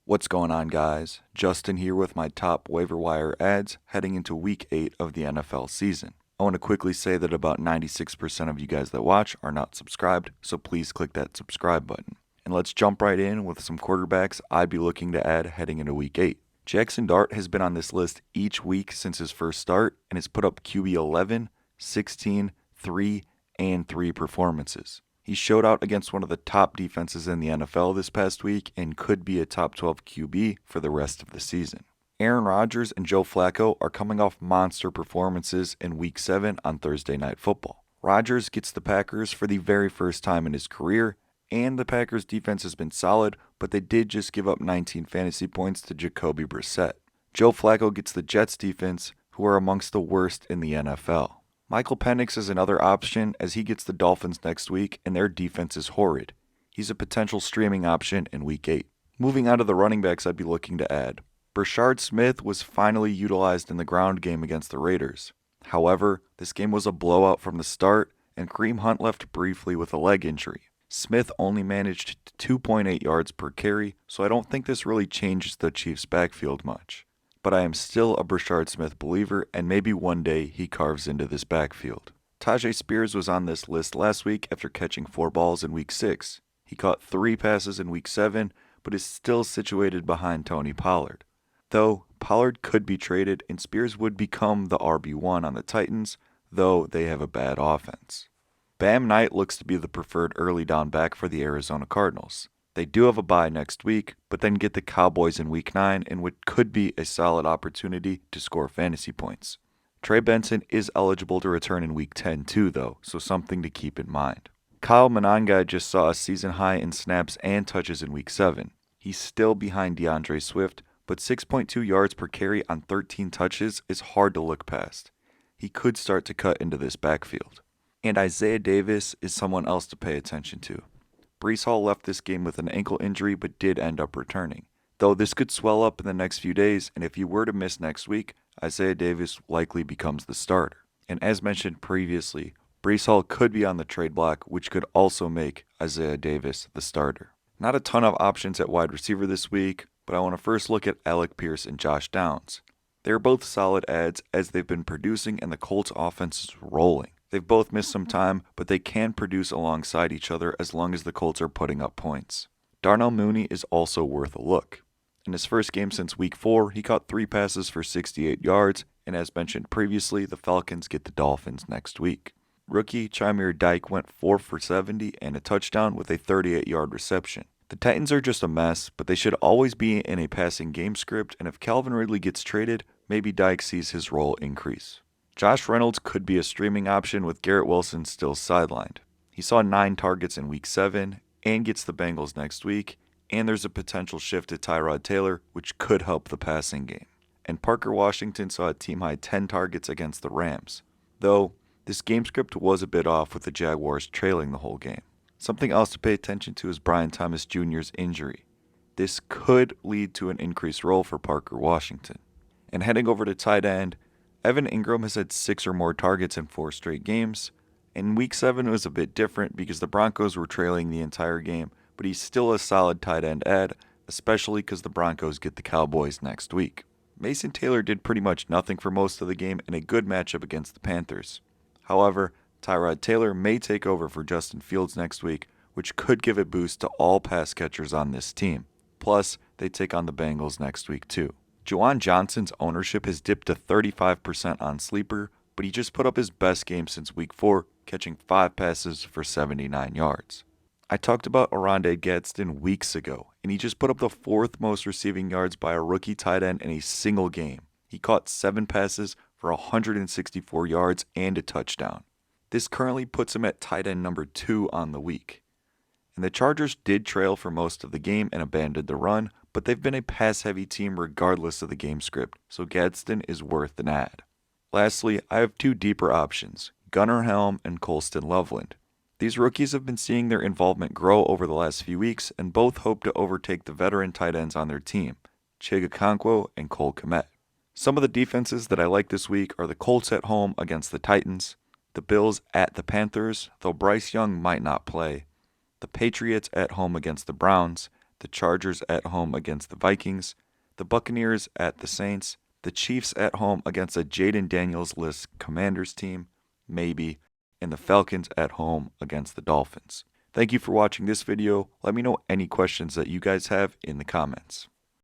What's going on, guys? Justin here with my top waiver wire ads heading into week 8 of the NFL season. I want to quickly say that about 96% of you guys that watch are not subscribed, so please click that subscribe button. And let's jump right in with some quarterbacks I'd be looking to add heading into week 8. Jackson Dart has been on this list each week since his first start and has put up QB 11, 16, 3, and 3 performances. He showed out against one of the top defenses in the NFL this past week and could be a top 12 QB for the rest of the season. Aaron Rodgers and Joe Flacco are coming off monster performances in Week 7 on Thursday Night Football. Rodgers gets the Packers for the very first time in his career, and the Packers' defense has been solid, but they did just give up 19 fantasy points to Jacoby Brissett. Joe Flacco gets the Jets' defense, who are amongst the worst in the NFL. Michael Penix is another option as he gets the Dolphins next week and their defense is horrid. He's a potential streaming option in week 8. Moving on to the running backs I'd be looking to add. Brashard Smith was finally utilized in the ground game against the Raiders. However, this game was a blowout from the start and Kareem Hunt left briefly with a leg injury. Smith only managed 2.8 yards per carry, so I don't think this really changes the Chiefs' backfield much. But I am still a Brashard Smith believer, and maybe one day he carves into this backfield. Tajay Spears was on this list last week after catching 4 balls in Week 6. He caught 3 passes in Week 7, but is still situated behind Tony Pollard. Though, Pollard could be traded, and Spears would become the RB1 on the Titans, though they have a bad offense. Bam Knight looks to be the preferred early down back for the Arizona Cardinals. They do have a bye next week, but then get the Cowboys in Week 9 in what could be a solid opportunity to score fantasy points. Trey Benson is eligible to return in Week 10 too, though, so something to keep in mind. Kyle Monangai just saw a season high in snaps and touches in Week 7. He's still behind DeAndre Swift, but 6.2 yards per carry on 13 touches is hard to look past. He could start to cut into this backfield. And Isaiah Davis is someone else to pay attention to. Breece Hall left this game with an ankle injury but did end up returning. Though this could swell up in the next few days, and if he were to miss next week, Isaiah Davis likely becomes the starter. And as mentioned previously, Breece Hall could be on the trade block, which could also make Isaiah Davis the starter. Not a ton of options at wide receiver this week, but I want to first look at Alec Pierce and Josh Downs. They are both solid ads as they've been producing and the Colts offense is rolling. They've both missed some time, but they can produce alongside each other as long as the Colts are putting up points. Darnell Mooney is also worth a look. In his first game since Week 4, he caught 3 passes for 68 yards, and as mentioned previously, the Falcons get the Dolphins next week. Rookie Chimere Dike went 4 for 70 and a touchdown with a 38-yard reception. The Titans are just a mess, but they should always be in a passing game script, and if Calvin Ridley gets traded, maybe Dike sees his role increase. Josh Reynolds could be a streaming option with Garrett Wilson still sidelined. He saw 9 targets in Week 7 and gets the Bengals next week, and there's a potential shift to Tyrod Taylor, which could help the passing game. And Parker Washington saw a team-high 10 targets against the Rams, though this game script was a bit off with the Jaguars trailing the whole game. Something else to pay attention to is Brian Thomas Jr.'s injury. This could lead to an increased role for Parker Washington. And heading over to tight end, Evan Ingram has had 6 or more targets in 4 straight games, and Week 7 was a bit different because the Broncos were trailing the entire game, but he's still a solid tight end ad, especially because the Broncos get the Cowboys next week. Mason Taylor did pretty much nothing for most of the game in a good matchup against the Panthers. However, Tyrod Taylor may take over for Justin Fields next week, which could give a boost to all pass catchers on this team. Plus, they take on the Bengals next week too. Juwan Johnson's ownership has dipped to 35% on Sleeper, but he just put up his best game since Week 4, catching 5 passes for 79 yards. I talked about Oronde Gadsden weeks ago, and he just put up the 4th most receiving yards by a rookie tight end in a single game. He caught 7 passes for 164 yards and a touchdown. This currently puts him at tight end number 2 on the week. And the Chargers did trail for most of the game and abandoned the run, but they've been a pass-heavy team regardless of the game script, so Gadsden is worth an ad. Lastly, I have 2 deeper options, Gunnar Helm and Colston Loveland. These rookies have been seeing their involvement grow over the last few weeks, and both hope to overtake the veteran tight ends on their team, Chig Okonkwo and Cole Kmet. Some of the defenses that I like this week are the Colts at home against the Titans, the Bills at the Panthers, though Bryce Young might not play, the Patriots at home against the Browns, the Chargers at home against the Vikings, the Buccaneers at the Saints, the Chiefs at home against a Jaden Daniels-less Commanders team, maybe, and the Falcons at home against the Dolphins. Thank you for watching this video. Let me know any questions that you guys have in the comments.